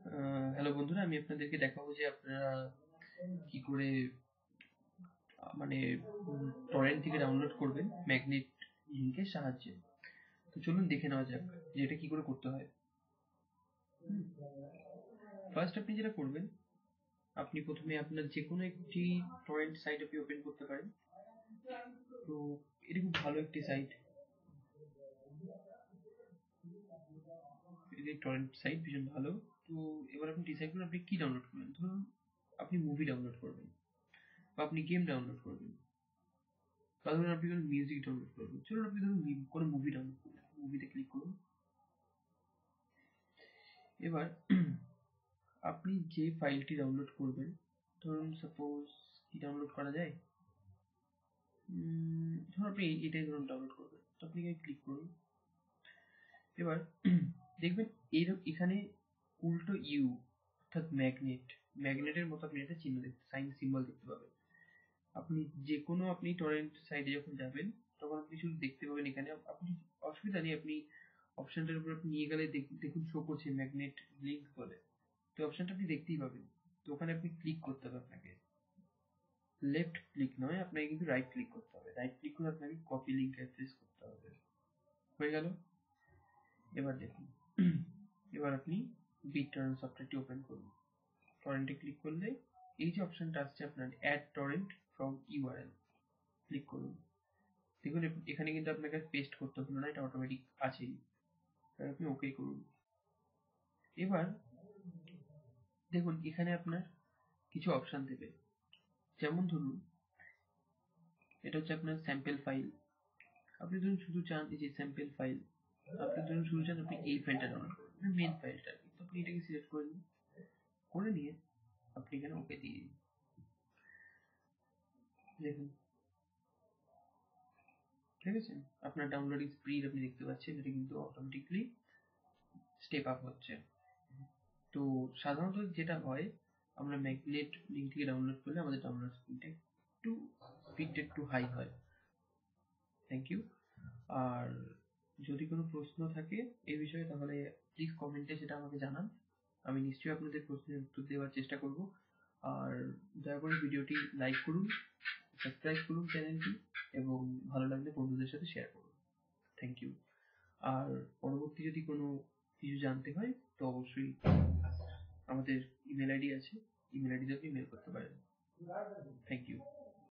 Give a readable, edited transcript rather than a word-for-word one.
Hello বন্ধুরা, আমি আপনাদেরকে দেখাবো যে আপনারা কি করে মানে টরেন্ট থেকে ডাউনলোড করবেন ম্যাগনেট লিঙ্কের সাহায্যে। তো চলুন দেখে নেওয়া যাক যে এটা কি করে করতে হয়। ফার্স্ট আপনি যেটা করবেন, আপনি প্রথমে আপনার যে কোনো একটি টরেন্ট সাইট আপনি ওপেন করতে পারেন। তো এটা খুব ভালো একটি সাইট, এই টরেন্ট সাইট ভীষণ ভালো। তো এবার আপনি ডিসাইড করুন আপনি কি ডাউনলোড করবেন। ধরুন আপনি মুভি ডাউনলোড করবেন, বা আপনি গেম ডাউনলোড করবেন, বা ধরুন আপনি কোনো মিউজিক ডাউনলোড করবেন। চলুন আপনি ধরুন কোনো মুভি ডাউনলোড করবেন, মুভিতে ক্লিক করুন। এবার আপনি যে ফাইলটি ডাউনলোড করবেন, ধরুন সাপোজ কি ডাউনলোড করা যায়, ধরুন আপনি এটাই ধরুন ডাউনলোড করবেন। তো আপনি এখানে ক্লিক করুন। এবার দেখবেন এখানে উল্টো ইউ অর্থাৎ ম্যাগনেটের মতো আপনি একটা চিহ্ন দেখতে, সাইন সিম্বল দেখতে পাবেন। আপনি যে কোনো আপনি টরেন্ট সাইটে যখন যাবেন তখন আপনি শুধু দেখতে পাবেন এখানে। আপনি অসুবিধা নেই, আপনি অপশনটার উপর আপনি নিয়ে গেলে দেখুন শো করছে ম্যাগনেট লিঙ্ক বলে। তো অপশনটা আপনি দেখতেই পাবেন। তো ওখানে আপনি ক্লিক করতে হবে, আপনাকে লেফট ক্লিক নয়, আপনাকে কিন্তু রাইট ক্লিক করতে হবে। রাইট ক্লিক করে আপনাকে কপি লিঙ্ক অ্যাড্রেস করতে হবে। হয়ে গেল। এবার দেখুন, এবার আপনি বিটটরেন্ট সফটওয়্যারটি ওপেন করুন। টরেন্টে ক্লিক করলে এই যে অপশনটা আসছে আপনার add torrent from URL, click করুন। দেখুন এখানে কিন্তু আপনাকে পেস্ট করতে হলো না, এটা অটোমেটিক আছেই। আপনি ওকে করুন। এবার দেখুন এখানে আপনার কিছু অপশন দেবে, যেমন ধরুন এটা হচ্ছে আপনার স্যাম্পল ফাইল। আপনি ধরুন শুধু চান এই যে স্যাম্পল ফাইল, আপনি ধরুন শুধু চান আপনি এই ফাইলটা ডাউনলোড করবেন, মেন ফাইলটা। কিন্তু আপনি এটাকে সিলেক্ট করে নিন, করে নিয়ে আপনি এখানে ওকে দিয়ে দিন। দেখুন ঠিক আছে, আপনার ডাউনলোডিং স্পিড আপনি দেখতে পাচ্ছেন, এটা কিন্তু অটোমেটিকলি স্টেপ আপ হচ্ছে। তো সাধারণত যেটা হয়, আমরা ম্যাগনেট লিঙ্ক থেকে ডাউনলোড করলে আমাদের ডাউনলোড স্পিডটা একটু হাই হয়। Thank you. আর যদি কোনো প্রশ্ন থাকে এই বিষয়ে তাহলে প্লিজ কমেন্টে সেটা আমাকে জানান, আমি নিশ্চয়ই আপনাদের প্রশ্নের উত্তর দেওয়ার চেষ্টা করব। আর দয়া করে ভিডিওটি লাইক করুন, সাবস্ক্রাইব করুন চ্যানেলটি, এবং ভালো লাগলে বন্ধুদের সাথে শেয়ার করুন। Thank you. আর পরবর্তী যদি কোনো কিছু জানতে হয় তো অবশ্যই আমাদের ইমেল আইডি আছে, ইমেল আইডিতে আপনি মেল করতে পারেন। Thank you.